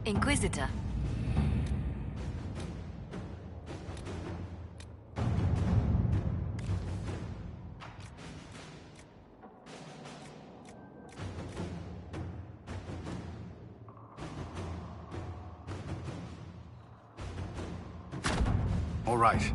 Inquisitor. All right.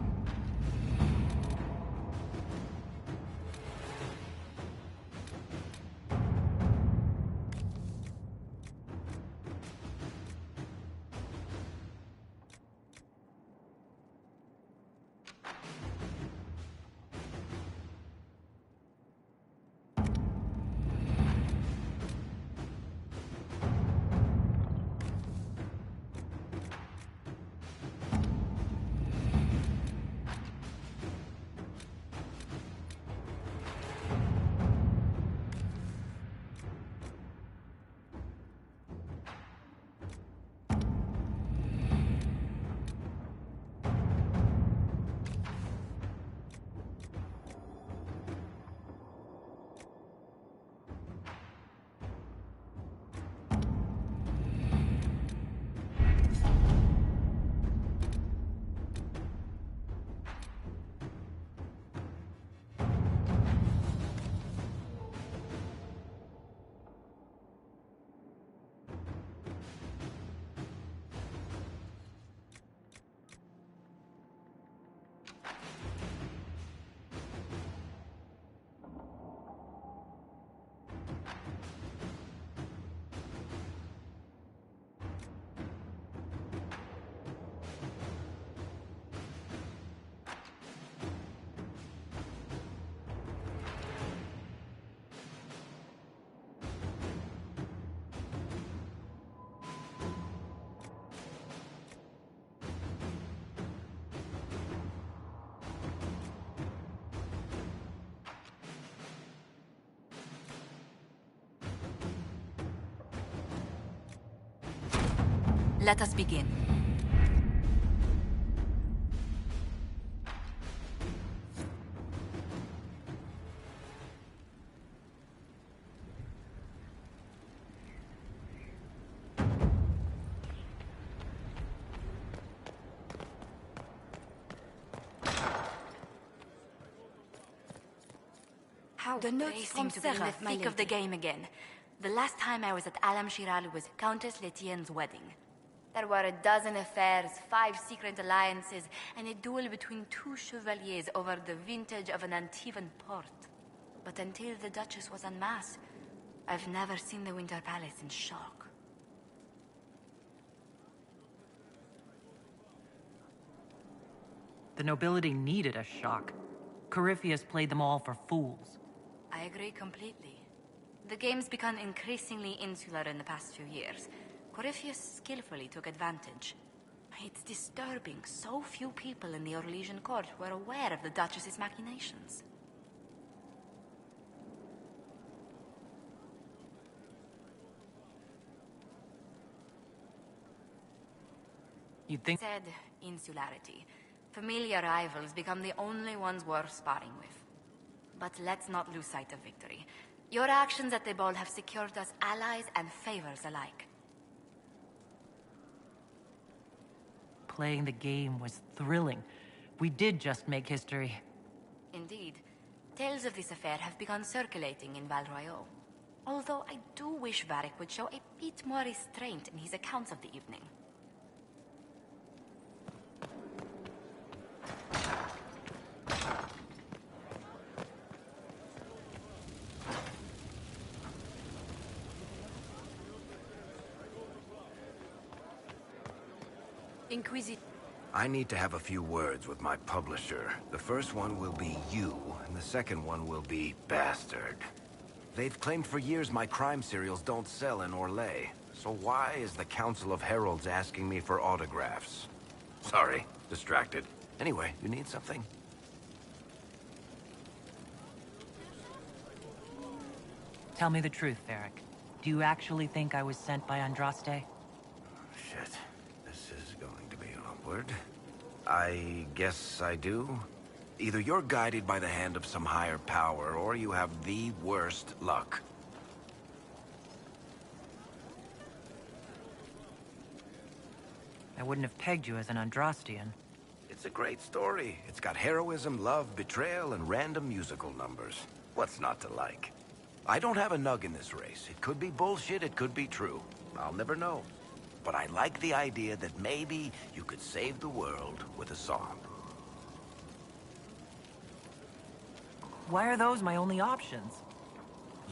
Let us begin. The notes seem to be in the thick of the game again. The last time I was at Alam Shiral was Countess Letienne's wedding. There were a dozen affairs, 5 secret alliances, and a duel between 2 chevaliers over the vintage of an Antivan port. But until the Duchess was en masse, I've never seen the Winter Palace in shock. The nobility needed a shock. Corypheus played them all for fools. I agree completely. The game's become increasingly insular in the past few years. Corypheus skillfully took advantage. It's disturbing so few people in the Orlesian court were aware of the Duchess's machinations. You'd think... Said insularity. Familiar rivals become the only ones worth sparring with. But let's not lose sight of victory. Your actions at the ball have secured us allies and favors alike. Playing the game was thrilling. We did just make history. Indeed. Tales of this affair have begun circulating in Val Royeaux. Although I do wish Varric would show a bit more restraint in his accounts of the evening. I need to have a few words with my publisher. The first one will be you, and the second one will be Bastard. They've claimed for years my crime serials don't sell in Orlais. So why is the Council of Heralds asking me for autographs? Sorry, distracted. Anyway, you need something? Tell me the truth, Varric. Do you actually think I was sent by Andraste? Shit. This is going to be awkward. I guess I do. Either you're guided by the hand of some higher power, or you have the worst luck. I wouldn't have pegged you as an Andrastian. It's a great story. It's got heroism, love, betrayal, and random musical numbers. What's not to like? I don't have a nug in this race. It could be bullshit, it could be true. I'll never know. But I like the idea that maybe you could save the world with a song. Why are those my only options?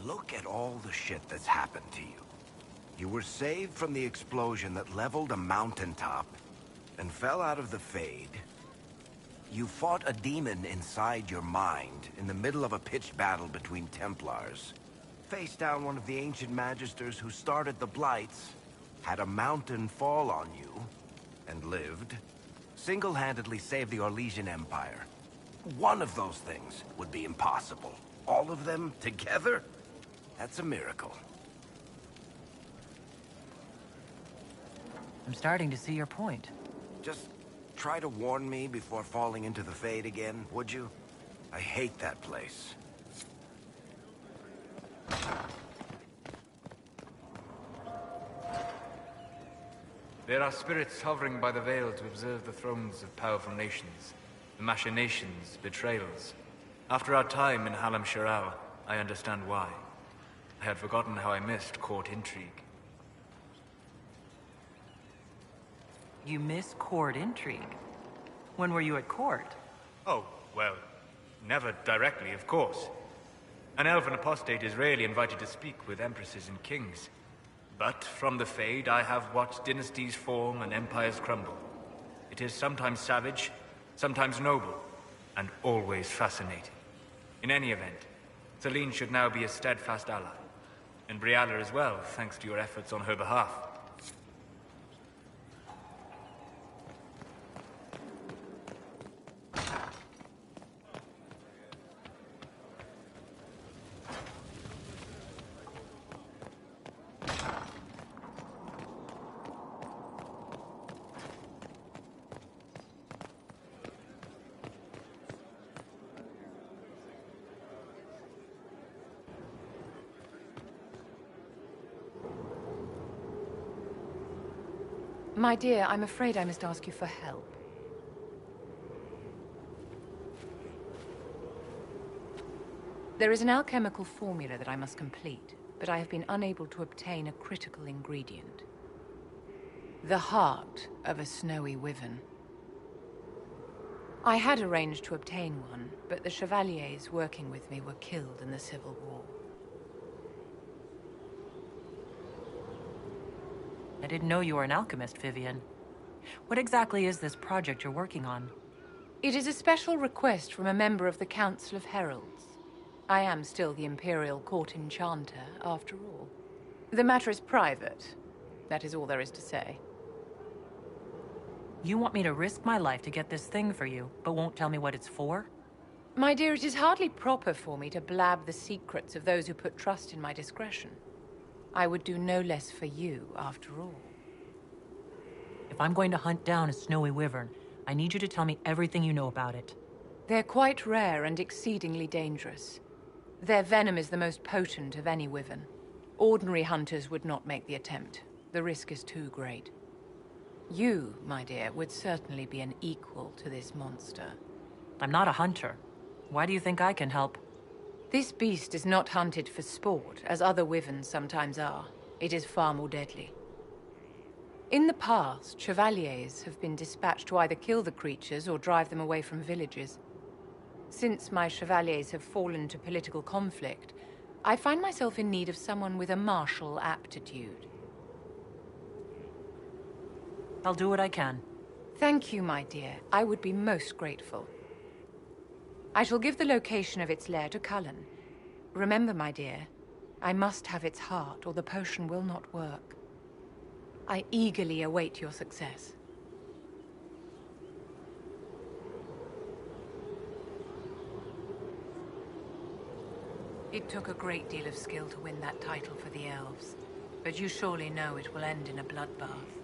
Look at all the shit that's happened to you. You were saved from the explosion that leveled a mountaintop and fell out of the Fade. You fought a demon inside your mind in the middle of a pitched battle between Templars. Faced down one of the ancient magisters who started the Blights, had a mountain fall on you, and lived. Single-handedly saved the Orlesian Empire. One of those things would be impossible. All of them together? That's a miracle. I'm starting to see your point. Just try to warn me before falling into the Fade again, would you? I hate that place. There are spirits hovering by the veil to observe the thrones of powerful nations, the machinations, betrayals. After our time in Halam Shiral, I understand why. I had forgotten how I missed court intrigue. You miss court intrigue? When were you at court? Oh, well, never directly, of course. An elven apostate is rarely invited to speak with empresses and kings. But from the Fade, I have watched dynasties form and empires crumble. It is sometimes savage, sometimes noble, and always fascinating. In any event, Celine should now be a steadfast ally. And Brialla as well, thanks to your efforts on her behalf. My dear, I'm afraid I must ask you for help. There is an alchemical formula that I must complete, but I have been unable to obtain a critical ingredient. The heart of a snowy wyvern. I had arranged to obtain one, but the chevaliers working with me were killed in the Civil War. I didn't know you were an alchemist, Vivienne. What exactly is this project you're working on? It is a special request from a member of the Council of Heralds. I am still the Imperial Court Enchanter, after all. The matter is private. That is all there is to say. You want me to risk my life to get this thing for you, but won't tell me what it's for? My dear, it is hardly proper for me to blab the secrets of those who put trust in my discretion. I would do no less for you, after all. If I'm going to hunt down a snowy wyvern, I need you to tell me everything you know about it. They're quite rare and exceedingly dangerous. Their venom is the most potent of any wyvern. Ordinary hunters would not make the attempt. The risk is too great. You, my dear, would certainly be an equal to this monster. I'm not a hunter. Why do you think I can help? This beast is not hunted for sport, as other wyverns sometimes are. It is far more deadly. In the past, chevaliers have been dispatched to either kill the creatures or drive them away from villages. Since my chevaliers have fallen to political conflict, I find myself in need of someone with a martial aptitude. I'll do what I can. Thank you, my dear. I would be most grateful. I shall give the location of its lair to Cullen. Remember, my dear, I must have its heart, or the potion will not work. I eagerly await your success. It took a great deal of skill to win that title for the elves, but you surely know it will end in a bloodbath.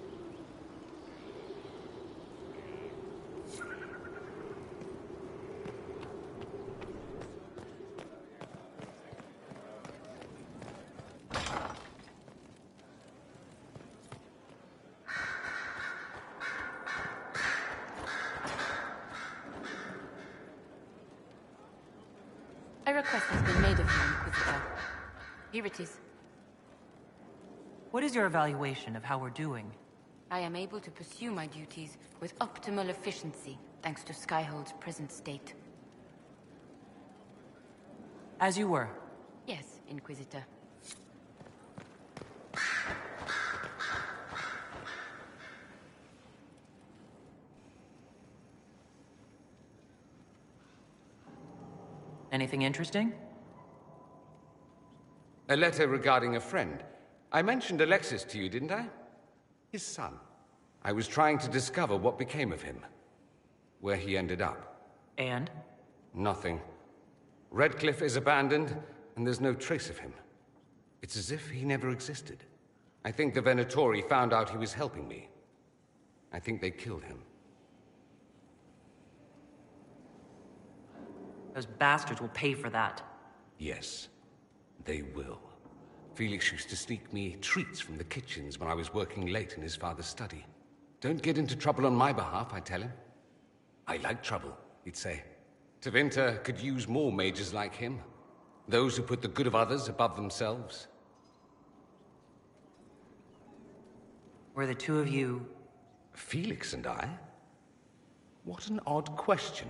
A request has been made of you, Inquisitor. Here it is. What is your evaluation of how we're doing? I am able to pursue my duties with optimal efficiency, thanks to Skyhold's present state. As you were. Yes, Inquisitor. Anything interesting? A letter regarding a friend. I mentioned Alexis to you, didn't I? His son. I was trying to discover what became of him. Where he ended up. And? Nothing. Redcliffe is abandoned, and there's no trace of him. It's as if he never existed. I think the Venatori found out he was helping me. I think they killed him. Those bastards will pay for that. Yes, they will. Felix used to sneak me treats from the kitchens when I was working late in his father's study. Don't get into trouble on my behalf, I tell him. I like trouble, he'd say. Tevinter could use more mages like him. Those who put the good of others above themselves. Were the two of you... Felix and I? What an odd question.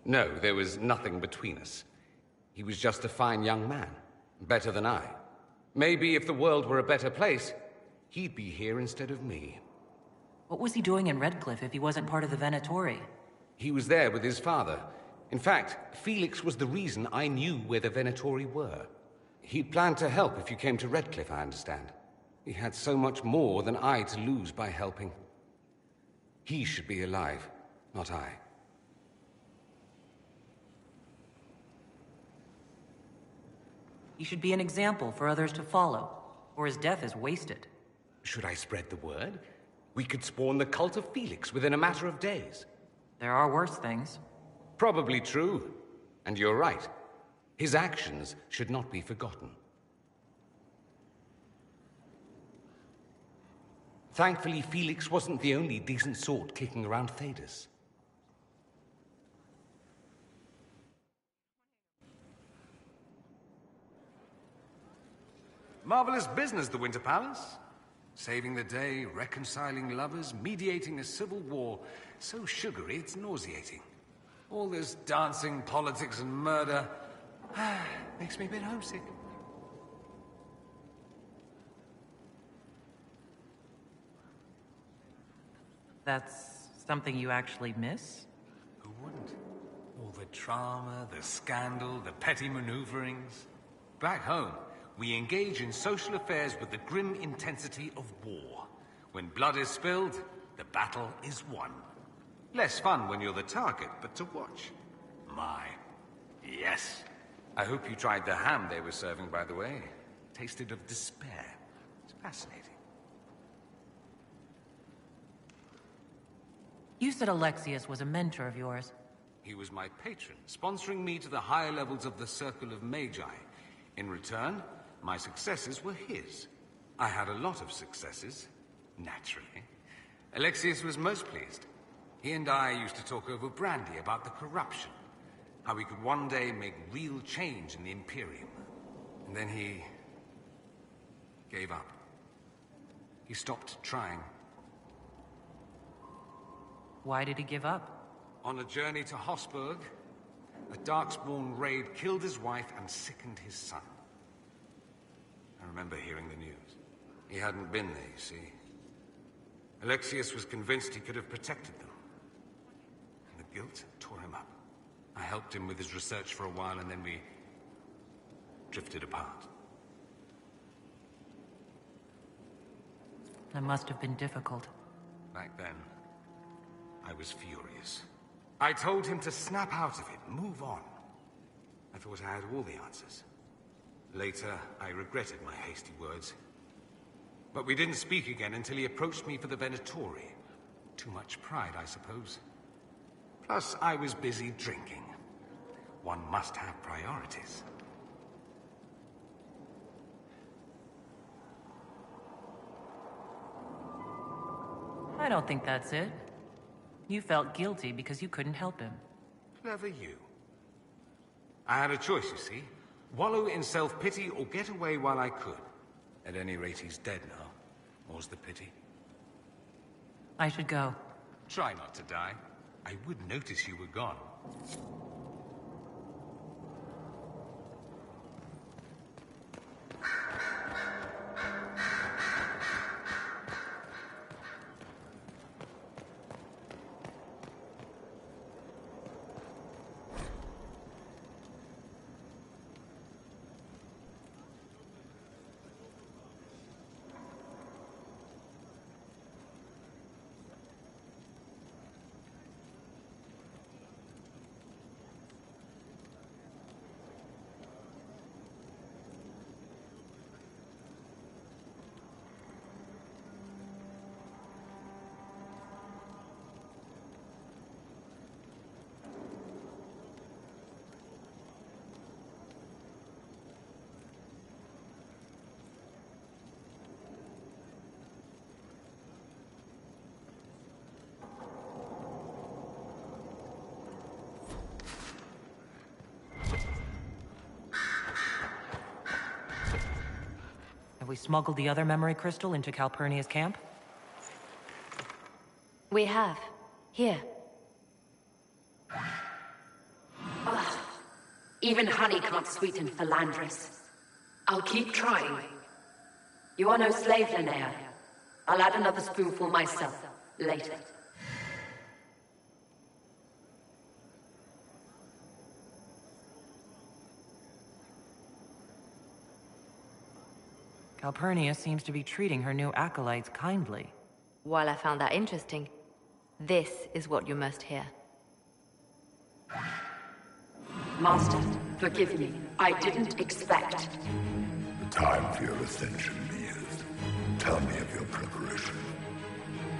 No, there was nothing between us. He was just a fine young man. Better than I. Maybe if the world were a better place, he'd be here instead of me. What was he doing in Redcliffe if he wasn't part of the Venatori? He was there with his father. In fact, Felix was the reason I knew where the Venatori were. He'd planned to help if you came to Redcliffe, I understand. He had so much more than I to lose by helping. He should be alive, not I. He should be an example for others to follow, or his death is wasted. Should I spread the word? We could spawn the cult of Felix within a matter of days. There are worse things. Probably true. And you're right. His actions should not be forgotten. Thankfully, Felix wasn't the only decent sort kicking around Thedas. Marvelous business, the Winter Palace. Saving the day, reconciling lovers, mediating a civil war. So sugary, it's nauseating. All this dancing, politics, and murder... makes me a bit homesick. That's something you actually miss? Who wouldn't? All the drama, the scandal, the petty maneuverings. Back home, we engage in social affairs with the grim intensity of war. When blood is spilled, the battle is won. Less fun when you're the target, but to watch. My, yes. I hope you tried the ham they were serving, by the way. Tasted of despair. It's fascinating. You said Alexius was a mentor of yours. He was my patron, sponsoring me to the higher levels of the Circle of Magi. In return, my successes were his. I had a lot of successes, naturally. Alexius was most pleased. He and I used to talk over brandy about the corruption. How we could one day make real change in the Imperium. And then he... gave up. He stopped trying. Why did he give up? On a journey to Hossberg, a Darkspawn raid killed his wife and sickened his son. I remember hearing the news. He hadn't been there, you see. Alexius was convinced he could have protected them. And the guilt tore him up. I helped him with his research for a while, and then we drifted apart. That must have been difficult. Back then, I was furious. I told him to snap out of it, move on. I thought I had all the answers. Later, I regretted my hasty words. But we didn't speak again until he approached me for the Venatori. Too much pride, I suppose. Plus, I was busy drinking. One must have priorities. I don't think that's it. You felt guilty because you couldn't help him. Clever you. I had a choice, you see. Wallow in self-pity or get away while I could. At any rate, he's dead now. More's the pity. I should go. Try not to die. I would notice you were gone. Have we smuggled the other memory crystal into Calpurnia's camp? We have. Here. Ugh. Even honey can't sweeten Philandris. I'll keep trying. You are no slave, Linnea. I'll add another spoonful myself, later. Calpurnia seems to be treating her new acolytes kindly. While I found that interesting, this is what you must hear. Master, forgive me. I didn't expect. The time for your ascension nears. Tell me of your preparation.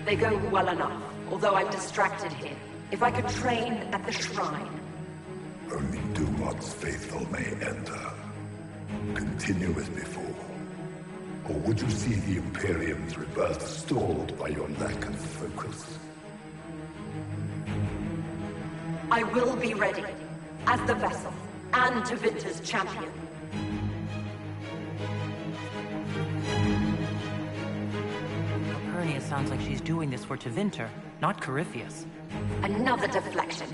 They go well enough, although I'm distracted here. If I could train at the shrine. Only Dumat's faithful may enter. Continue as before. Or would you see the Imperium's rebirth stalled by your lack of focus? I will be ready, as the vessel, and Tevinter's champion. Calpurnia sounds like she's doing this for Tevinter, not Corypheus. Another deflection.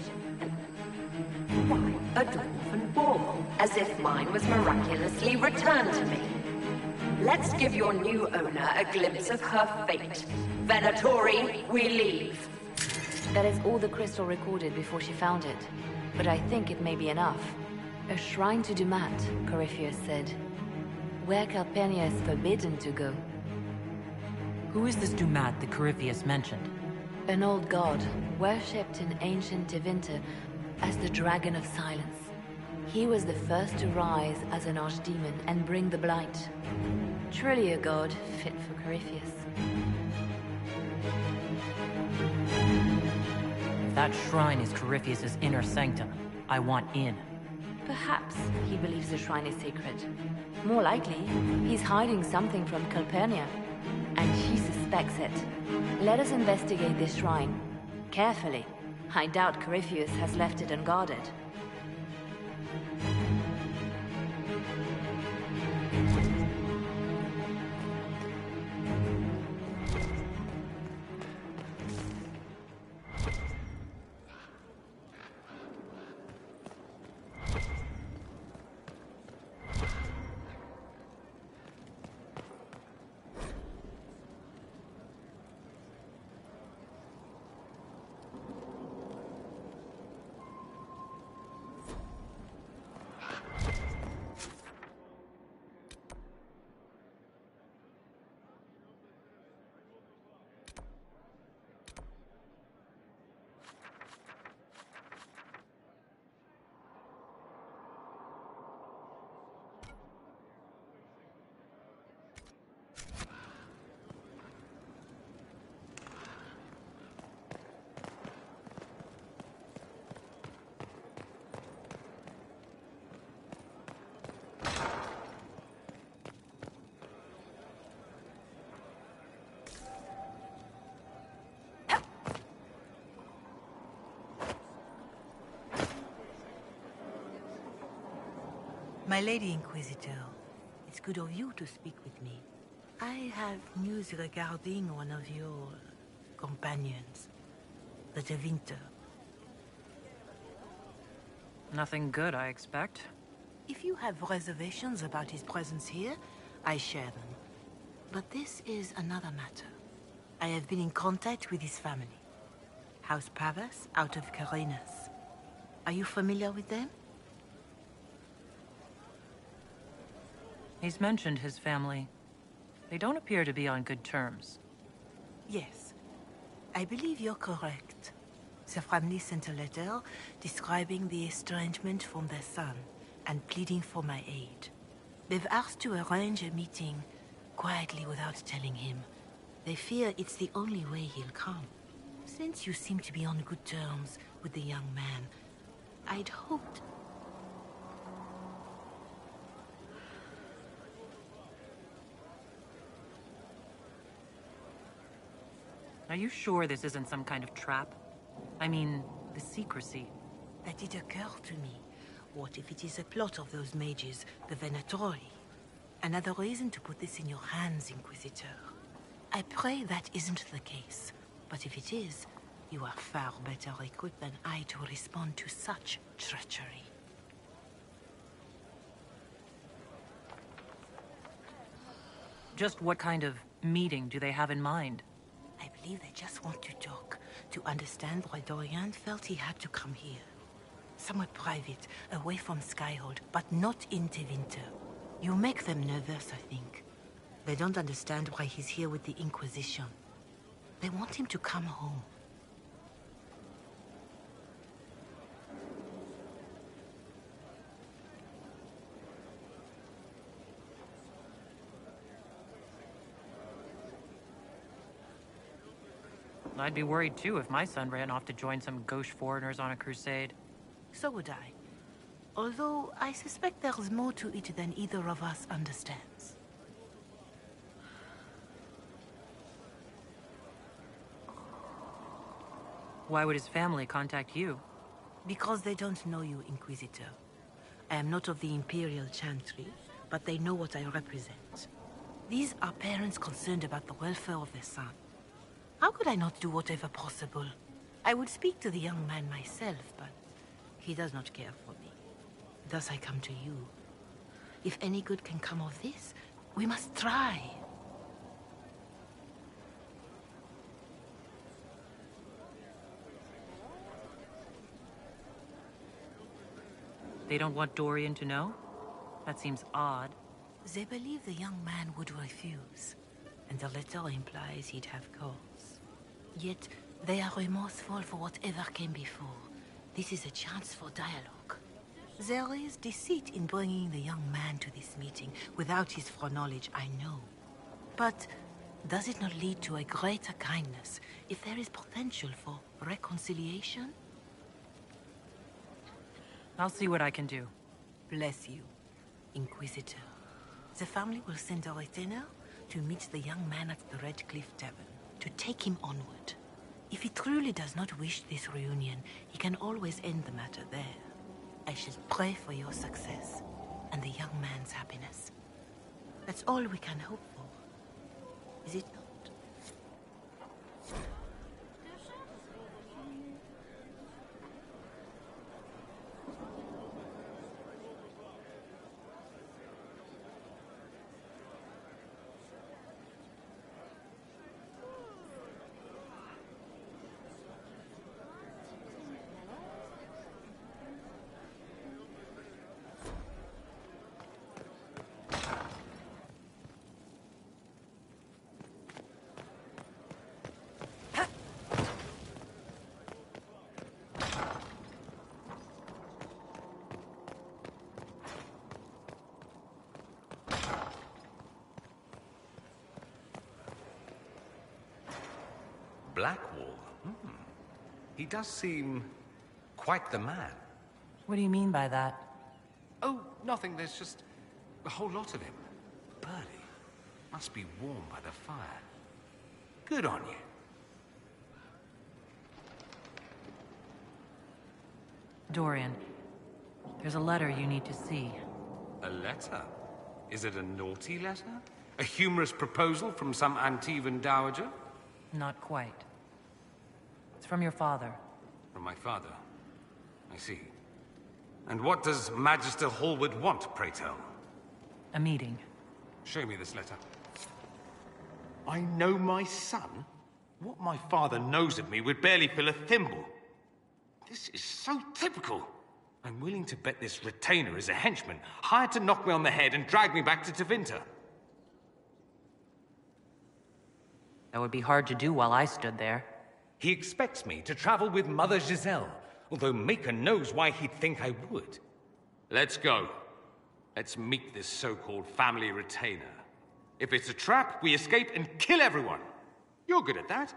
Why, a dwarven bauble, as if mine was miraculously returned to me. Let's give your new owner a glimpse of her fate. Venatori, we leave. That is all the crystal recorded before she found it. But I think it may be enough. A shrine to Dumat, Corypheus said. Where Calpurnia is forbidden to go. Who is this Dumat that Corypheus mentioned? An old god, worshipped in ancient Tevinter as the Dragon of Silence. He was the first to rise as an archdemon and bring the blight. Truly a god fit for Corypheus. If that shrine is Corypheus's inner sanctum, I want in. Perhaps he believes the shrine is sacred. More likely, he's hiding something from Calpurnia, and she suspects it. Let us investigate this shrine. Carefully. I doubt Corypheus has left it unguarded. My Lady Inquisitor, it's good of you to speak with me. I have news regarding one of your companions, the De Winter. Nothing good, I expect. If you have reservations about his presence here, I share them. But this is another matter. I have been in contact with his family. House Pavas, out of Carenas. Are you familiar with them? He's mentioned his family. They don't appear to be on good terms. Yes. I believe you're correct. The family sent a letter describing the estrangement from their son and pleading for my aid. They've asked to arrange a meeting quietly without telling him. They fear it's the only way he'll come. Since you seem to be on good terms with the young man, I'd hoped... Are you sure this isn't some kind of trap? I mean, the secrecy. That did occur to me. What if it is a plot of those mages, the Venatori? Another reason to put this in your hands, Inquisitor. I pray that isn't the case. But if it is, you are far better equipped than I to respond to such treachery. Just what kind of meeting do they have in mind? I believe they just want to talk, to understand why Dorian felt he had to come here. Somewhere private, away from Skyhold, but not in De Winter. You make them nervous, I think. They don't understand why he's here with the Inquisition. They want him to come home. I'd be worried too if my son ran off to join some gauche foreigners on a crusade. So would I. Although I suspect there's more to it than either of us understands. Why would his family contact you? Because they don't know you, Inquisitor. I am not of the Imperial Chantry, but they know what I represent. These are parents concerned about the welfare of their son. How could I not do whatever possible? I would speak to the young man myself, but he does not care for me. Thus I come to you. If any good can come of this, we must try. They don't want Dorian to know? That seems odd. They believe the young man would refuse, and the letter implies he'd have cause. Yet, they are remorseful for whatever came before. This is a chance for dialogue. There is deceit in bringing the young man to this meeting without his foreknowledge, I know. But does it not lead to a greater kindness if there is potential for reconciliation? I'll see what I can do. Bless you, Inquisitor. The family will send a retainer to meet the young man at the Red Cliff Tavern, to take him onward. If he truly does not wish this reunion, he can always end the matter there. I shall pray for your success, and the young man's happiness. That's all we can hope for, is it not? Blackwall? He does seem quite the man. What do you mean by that? Oh, nothing. There's just a whole lot of him. Birdie must be warm by the fire. Good on you. Dorian, there's a letter you need to see. A letter? Is it a naughty letter? A humorous proposal from some Antivan dowager? Not quite. It's from your father. From my father? I see. And what does Magister Hallward want, pray tell? A meeting. Show me this letter. I know my son? What my father knows of me would barely fill a thimble. This is so typical. I'm willing to bet this retainer is a henchman, hired to knock me on the head and drag me back to Tevinter. That would be hard to do while I stood there. He expects me to travel with Mother Giselle, although Maker knows why he'd think I would. Let's go. Let's meet this so-called family retainer. If it's a trap, we escape and kill everyone. You're good at that.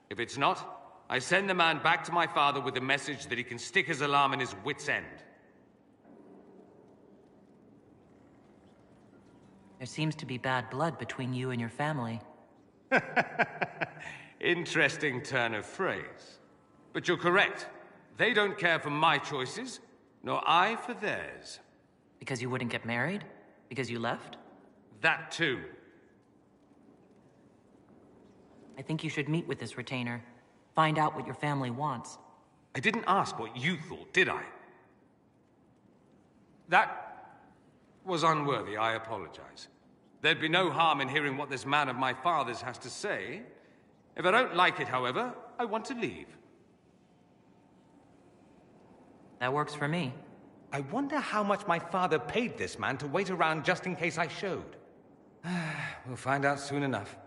If it's not, I send the man back to my father with a message that he can stick his alarm in his wit's end. There seems to be bad blood between you and your family. Interesting turn of phrase. But you're correct. They don't care for my choices, nor I for theirs. Because you wouldn't get married? Because you left? That too. I think you should meet with this retainer. Find out what your family wants. I didn't ask what you thought, did I? That was unworthy, I apologize. There'd be no harm in hearing what this man of my father's has to say. If I don't like it, however, I want to leave. That works for me. I wonder how much my father paid this man to wait around just in case I showed. We'll find out soon enough.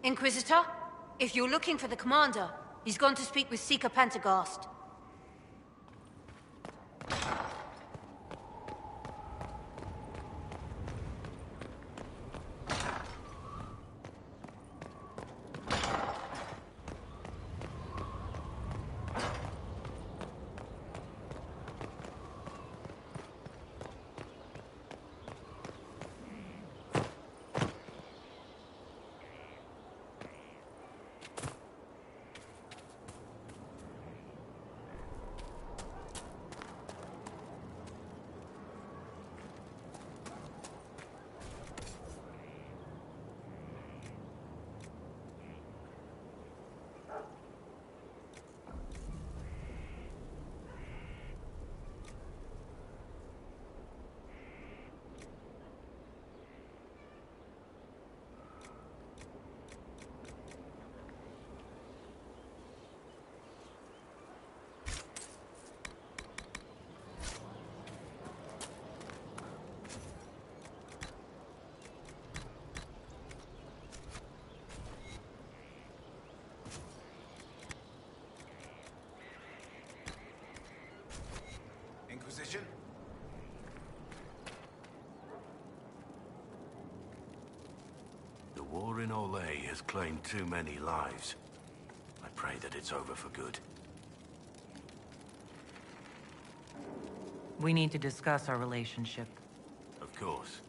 Inquisitor, if you're looking for the commander, he's gone to speak with Seeker Pentecost. Inquisition? The war in Olay has claimed too many lives. I pray that it's over for good. We need to discuss our relationship. Of course.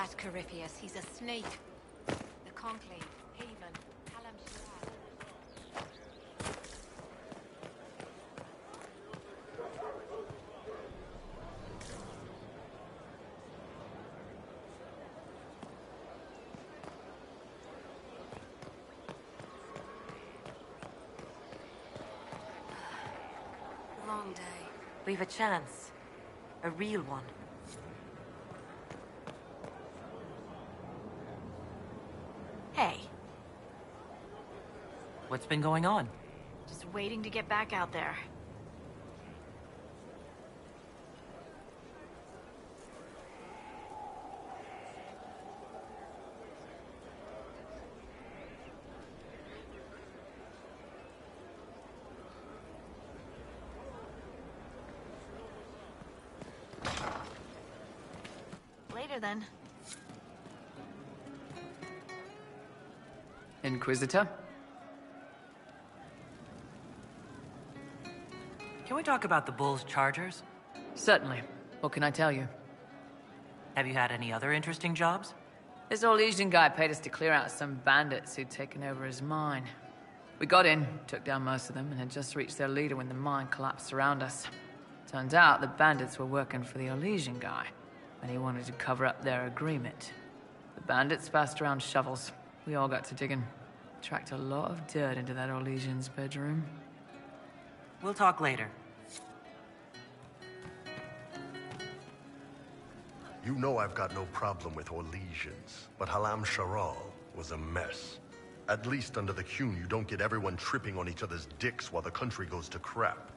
That Corypheus, he's a snake. The Conclave, Haven, Alam Shiraz. Long day. We've a chance. A real one. Hey, What's been going on? just waiting to get back out there. Later then. Inquisitor? Can we talk about the Bull's chargers? Certainly. What can I tell you? Have you had any other interesting jobs? This Orlesian guy paid us to clear out some bandits who'd taken over his mine. We got in, took down most of them, and had just reached their leader when the mine collapsed around us. Turns out the bandits were working for the Orlesian guy, and he wanted to cover up their agreement. The bandits passed around shovels. We all got to digging. Tracked a lot of dirt into that Orlesian's bedroom. We'll talk later. You know I've got no problem with Orlesians, but Halam Sharal was a mess. At least under the Qun, you don't get everyone tripping on each other's dicks while the country goes to crap.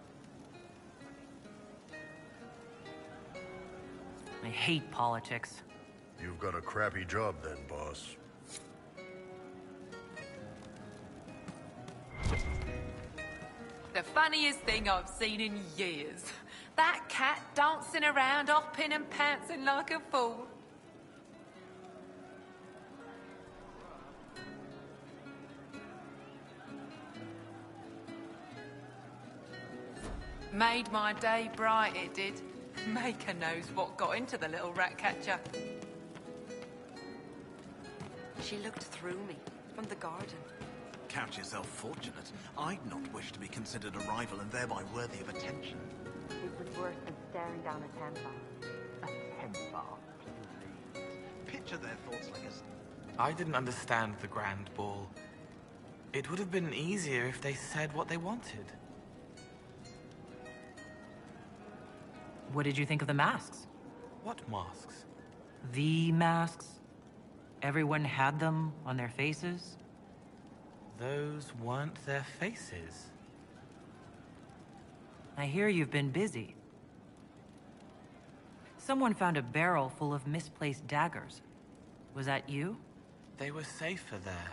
I hate politics. You've got a crappy job then, boss. The funniest thing I've seen in years. That cat dancing around, hopping and pouncing like a fool. Made my day bright, it did. Maker knows what got into the little rat catcher. She looked through me, from the garden. Count yourself fortunate. I'd not wish to be considered a rival and thereby worthy of attention. It was worse than staring down a Templar. A Templar, please. Picture their thoughts like a... I didn't understand the Grand Ball. It would have been easier if they said what they wanted. What did you think of the masks? What masks? The masks? Everyone had them on their faces? Those weren't their faces. I hear you've been busy. Someone found a barrel full of misplaced daggers. Was that you? They were safer there.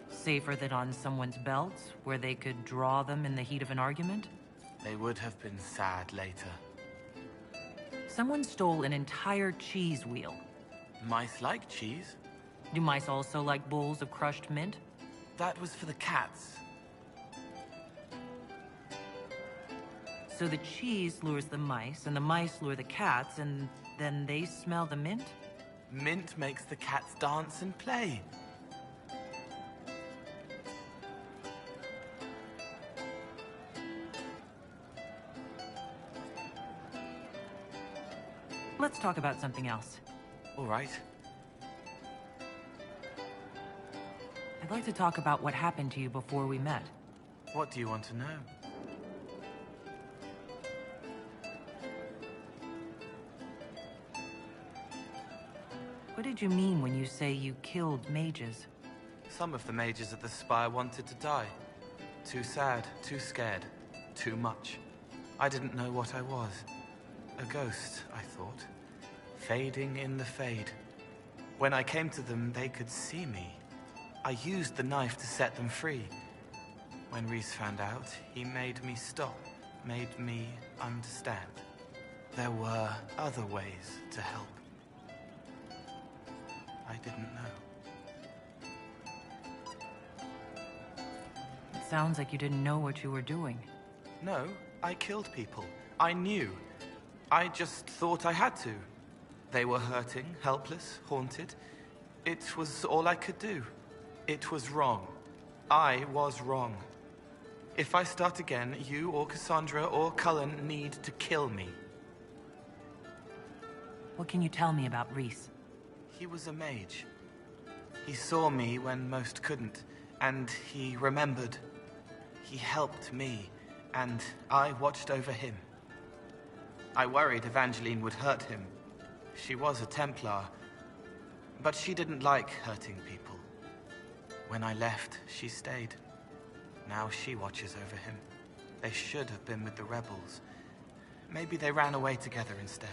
Safer than on someone's belts, where they could draw them in the heat of an argument? They would have been sad later. Someone stole an entire cheese wheel. Mice like cheese. Do mice also like bowls of crushed mint? That was for the cats. So the cheese lures the mice, and the mice lure the cats, and then they smell the mint? Mint makes the cats dance and play. Let's talk about something else. All right. I'd like to talk about what happened to you before we met. What do you want to know? What did you mean when you say you killed mages? Some of the mages at the Spire wanted to die. Too sad, too scared, too much. I didn't know what I was. A ghost, I thought. Fading in the fade. When I came to them, they could see me. I used the knife to set them free. When Rhys found out, he made me stop, made me understand. There were other ways to help. I didn't know. It sounds like you didn't know what you were doing. No, I killed people. I knew. I just thought I had to. They were hurting, helpless, haunted. It was all I could do. It was wrong. I was wrong. If I start again, you or Cassandra or Cullen need to kill me. What can you tell me about Rhys? He was a mage. He saw me when most couldn't, and he remembered. He helped me, and I watched over him. I worried Evangeline would hurt him. She was a Templar, but she didn't like hurting people. When I left, she stayed. Now she watches over him. They should have been with the rebels. Maybe they ran away together instead.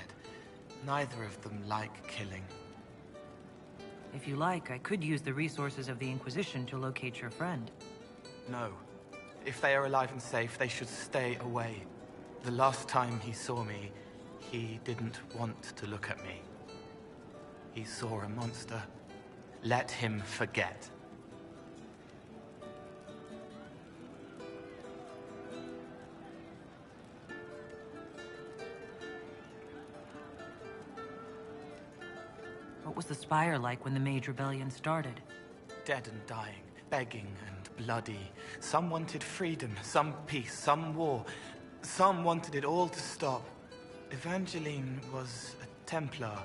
Neither of them like killing. If you like, I could use the resources of the Inquisition to locate your friend. No. If they are alive and safe, they should stay away. The last time he saw me, he didn't want to look at me. He saw a monster. Let him forget. What was the Spire like when the Mage Rebellion started? Dead and dying, begging and bloody. Some wanted freedom, some peace, some war. Some wanted it all to stop. Evangeline was a Templar,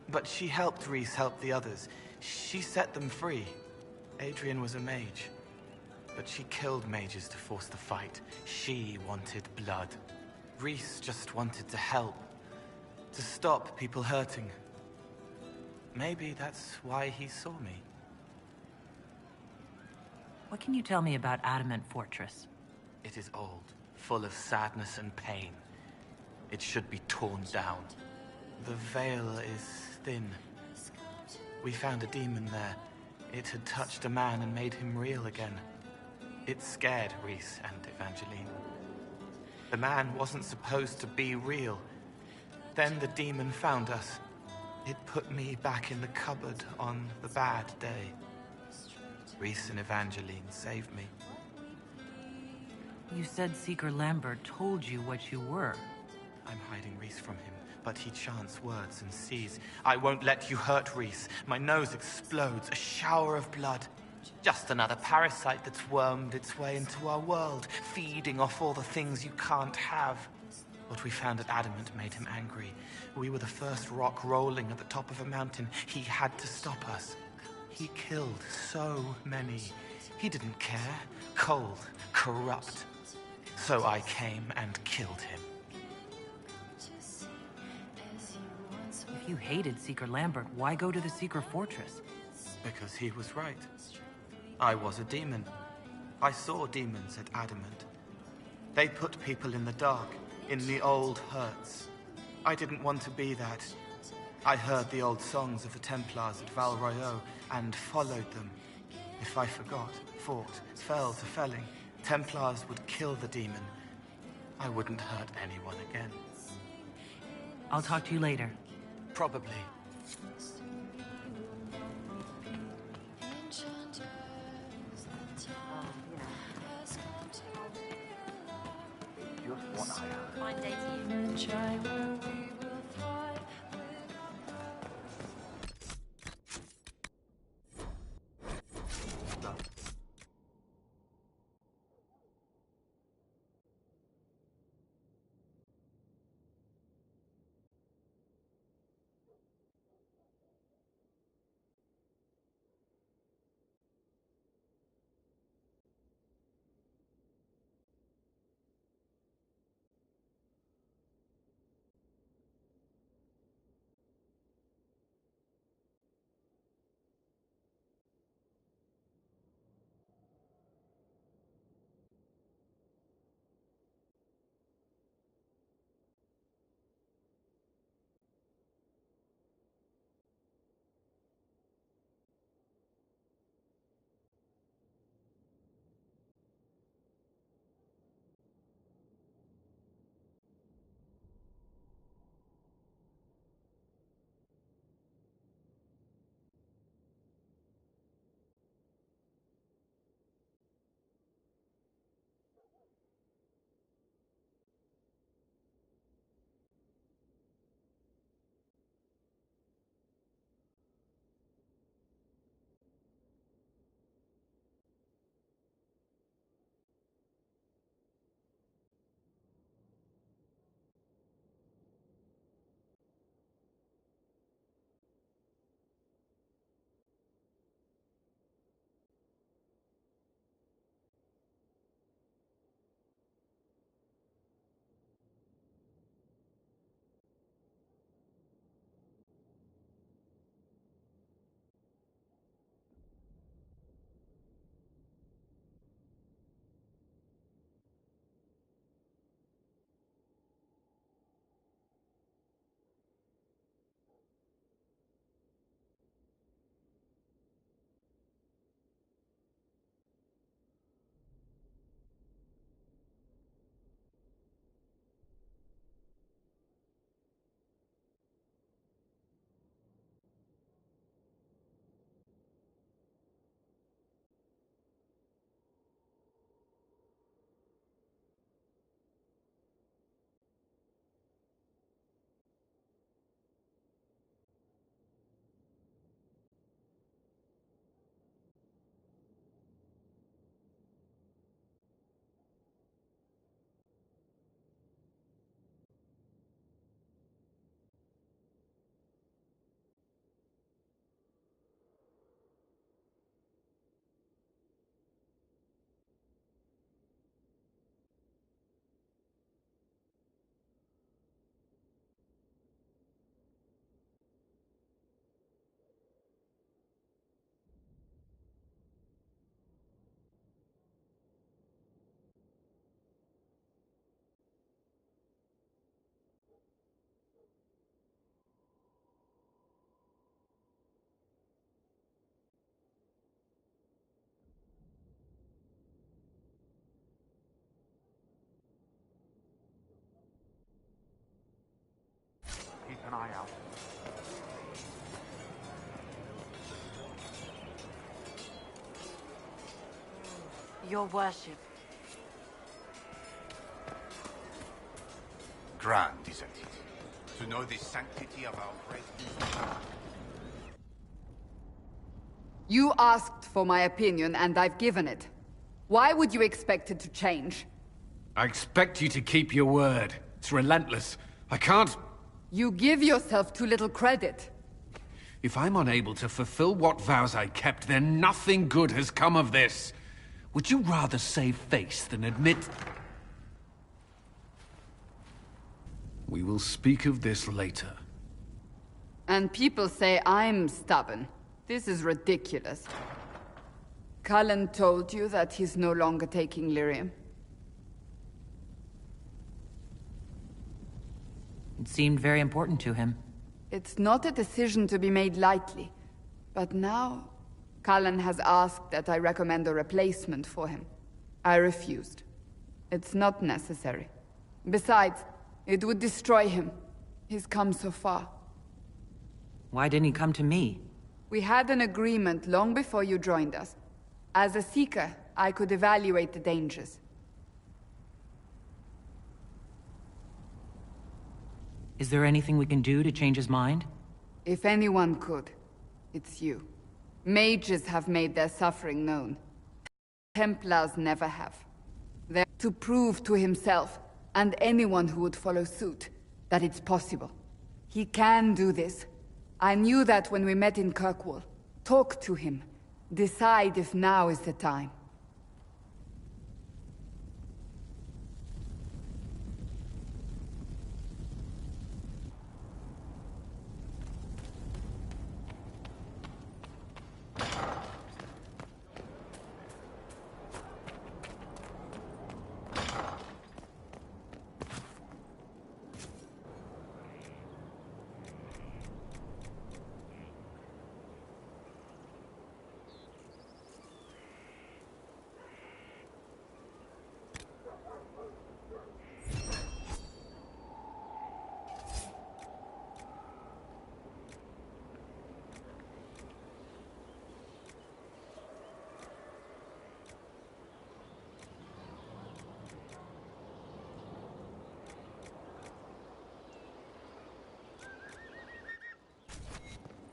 but she helped Rhys help the others. She set them free. Adrian was a mage, but she killed mages to force the fight. She wanted blood. Rhys just wanted to help, to stop people hurting. Maybe that's why he saw me. What can you tell me about Adamant Fortress? It is old, full of sadness and pain. It should be torn down. The veil is thin. We found a demon there. It had touched a man and made him real again. It scared Rhys and Evangeline. The man wasn't supposed to be real. Then the demon found us. It put me back in the cupboard on the bad day. Rhys and Evangeline saved me. You said Seeker Lambert told you what you were. I'm hiding Rhys from him, but he chants words and sees. I won't let you hurt Rhys. My nose explodes, a shower of blood. Just another parasite that's wormed its way into our world, feeding off all the things you can't have. What we found at Adamant made him angry. We were the first rock rolling at the top of a mountain. He had to stop us. He killed so many. He didn't care. Cold, corrupt. So I came and killed him. If you hated Seeker Lambert, why go to the Seeker Fortress? Because he was right. I was a demon. I saw demons at Adamant. They put people in the dark, in the old hurts. I didn't want to be that. I heard the old songs of the Templars at Val Royeaux and followed them. If I forgot, fought, fell to felling, Templars would kill the demon. I wouldn't hurt anyone again. I'll talk to you later. Probably. Just what I heard. Fine day to you. now. Your worship. Grand, isn't it? To know the sanctity of our presence. You asked for my opinion, and I've given it. Why would you expect it to change? I expect you to keep your word. It's relentless. I can't... You give yourself too little credit. If I'm unable to fulfill what vows I kept, then nothing good has come of this. Would you rather save face than admit... We will speak of this later. And people say I'm stubborn. This is ridiculous. Cullen told you that he's no longer taking lyrium. It seemed very important to him. It's not a decision to be made lightly. But now, Cullen has asked that I recommend a replacement for him. I refused. It's not necessary. Besides, it would destroy him. He's come so far. Why didn't he come to me? We had an agreement long before you joined us. As a Seeker, I could evaluate the dangers. Is there anything we can do to change his mind? If anyone could, it's you. Mages have made their suffering known. Templars never have. They're to prove to himself, and anyone who would follow suit, that it's possible. He can do this. I knew that when we met in Kirkwall. Talk to him. Decide if now is the time.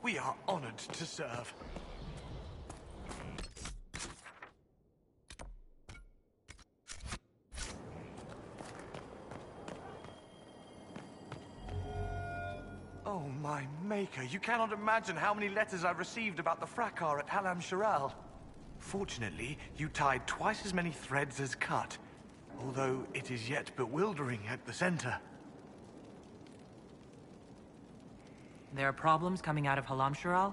We are honored to serve. Oh, my maker, you cannot imagine how many letters I've received about the fracas at Halam Shiral. Fortunately, you tied twice as many threads as cut, although it is yet bewildering at the center. There are problems coming out of Halam Shiral?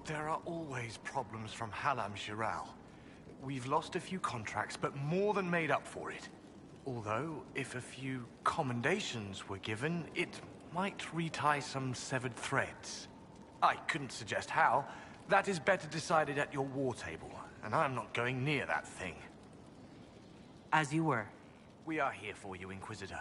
There are always problems from Halam Shiral. We've lost a few contracts, but more than made up for it. Although, if a few commendations were given, it might retie some severed threads. I couldn't suggest how. That is better decided at your war table, and I'm not going near that thing. As you were. We are here for you, Inquisitor.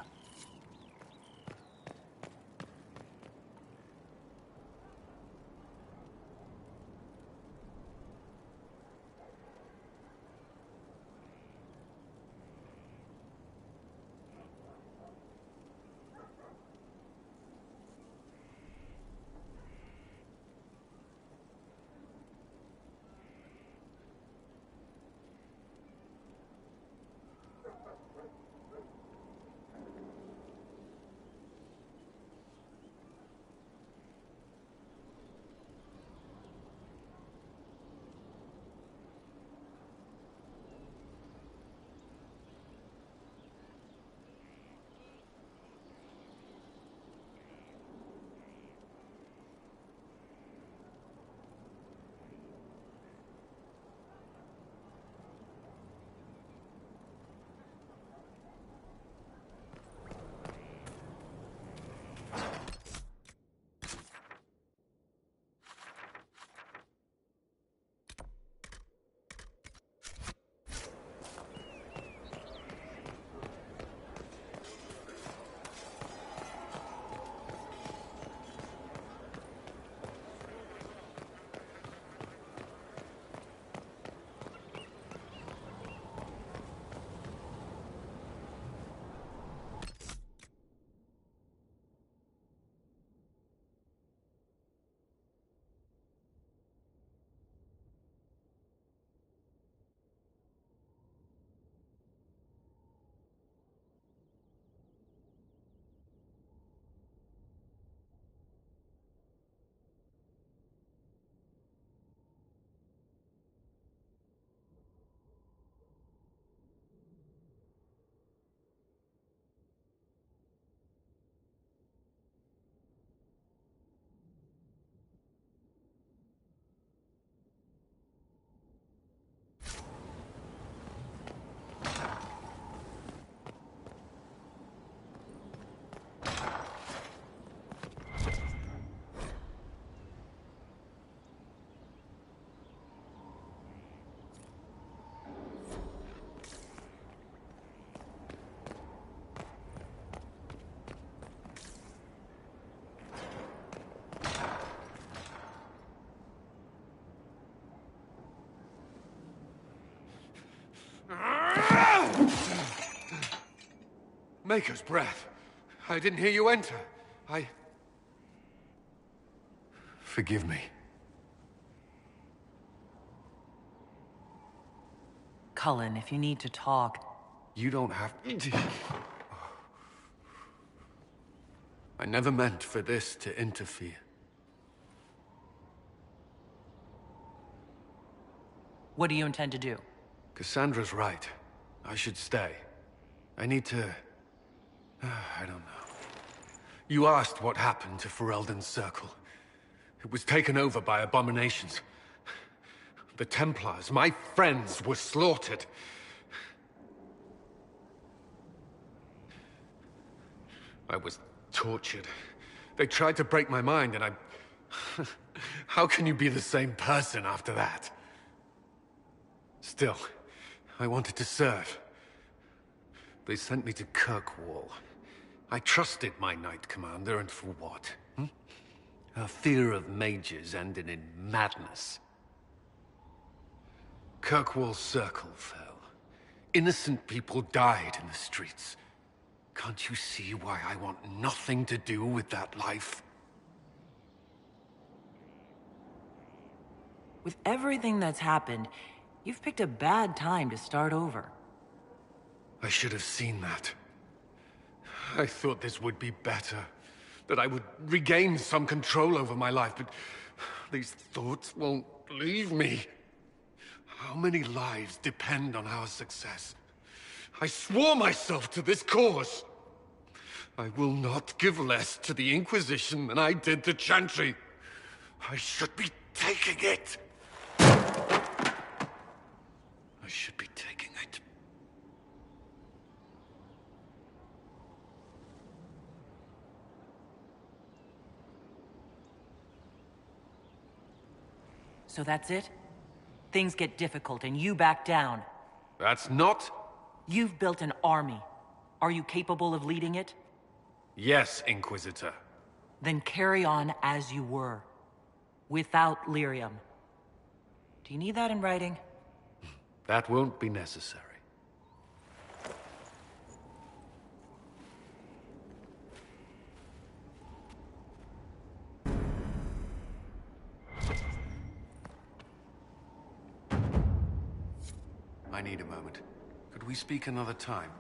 Maker's breath. I didn't hear you enter. Forgive me. Cullen, if you need to talk... You don't have... I never meant for this to interfere. What do you intend to do? Cassandra's right. I should stay. I need to... I don't know. You asked what happened to Ferelden's Circle. It was taken over by abominations. The Templars, my friends, were slaughtered. I was tortured. They tried to break my mind, and I... How can you be the same person after that? Still, I wanted to serve. They sent me to Kirkwall. I trusted my Knight Commander, and for what? Her fear of mages ended in madness. Kirkwall's Circle fell. Innocent people died in the streets. Can't you see why I want nothing to do with that life? With everything that's happened, you've picked a bad time to start over. I should have seen that. I thought this would be better. That I would regain some control over my life, but these thoughts won't leave me. How many lives depend on our success? I swore myself to this cause. I will not give less to the Inquisition than I did to Chantry. I should be taking it. I should be taking it. So that's it? Things get difficult and you back down. That's not... You've built an army. Are you capable of leading it? Yes, Inquisitor. Then carry on as you were. Without lyrium. Do you need that in writing? That won't be necessary. I need a moment. Could we speak another time?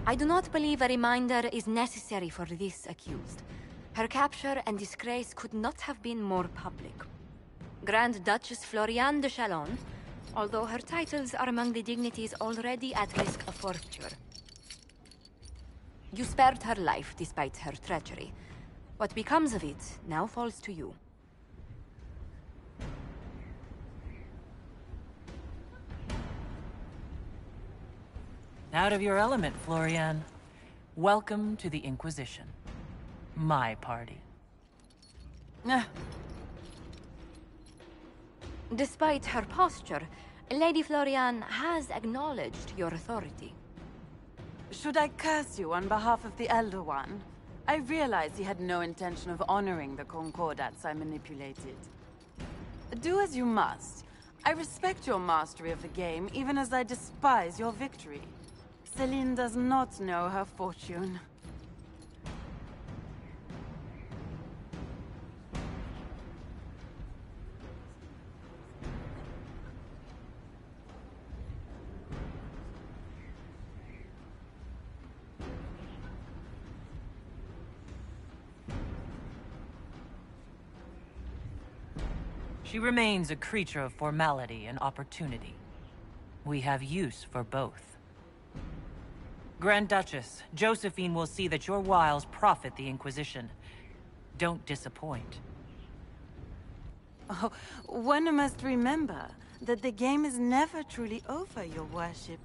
I do not believe a reminder is necessary for this accused. Her capture and disgrace could not have been more public. Grand Duchess Floriane de Chalon, although her titles are among the dignities already at risk of forfeiture. You spared her life despite her treachery. What becomes of it now falls to you. Out of your element, Floriane. Welcome to the Inquisition. My party. Despite her posture, Lady Floriane has acknowledged your authority. Should I curse you on behalf of the Elder One? I realize he had no intention of honoring the concordats I manipulated. Do as you must. I respect your mastery of the game, even as I despise your victory. Celine does not know her fortune. She remains a creature of formality and opportunity. We have use for both. Grand Duchess, Josephine will see that your wiles profit the Inquisition. Don't disappoint. Oh, one must remember that the game is never truly over, your worship.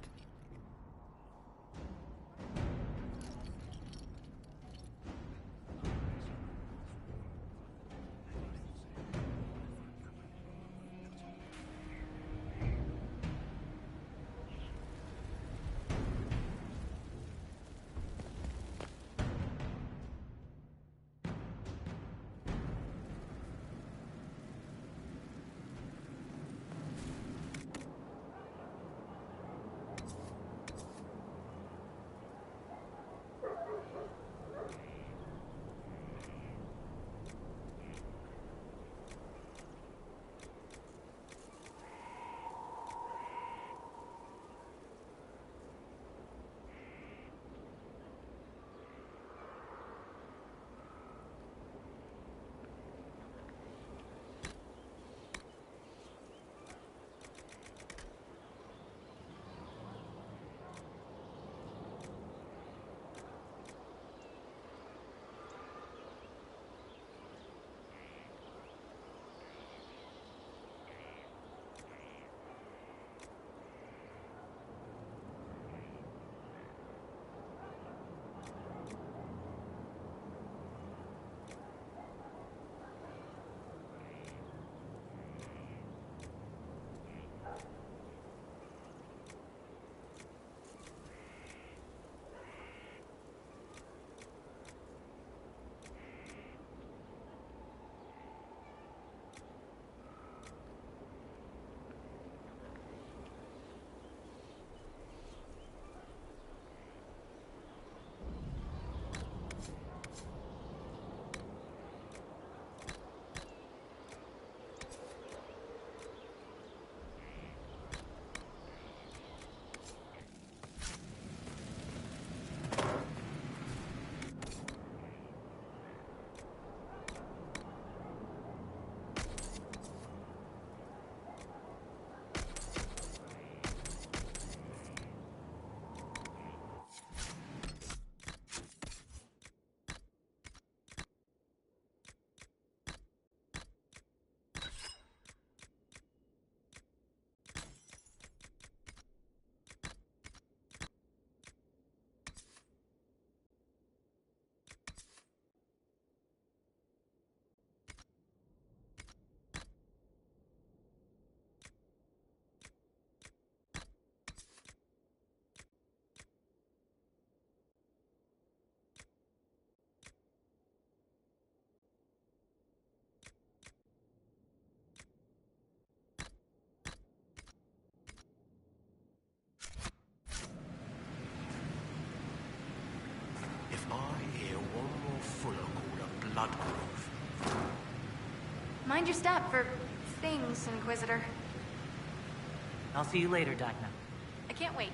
Mind your step for things, Inquisitor. I'll see you later, Dagna. I can't wait.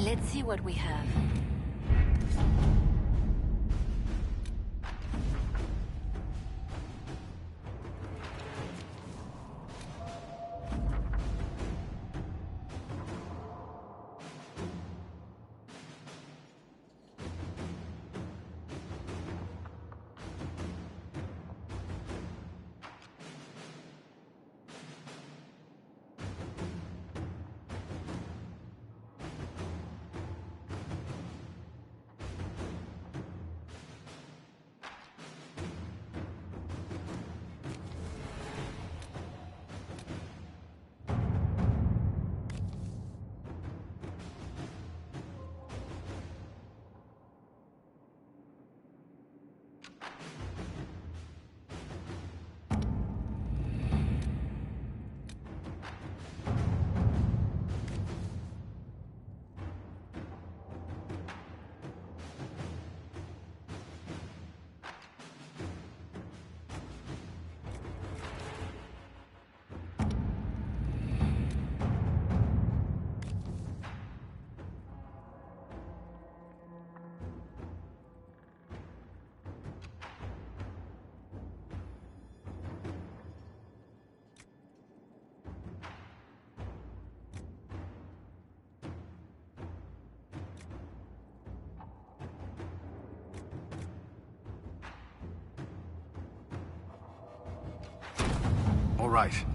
Let's see what we have. All right.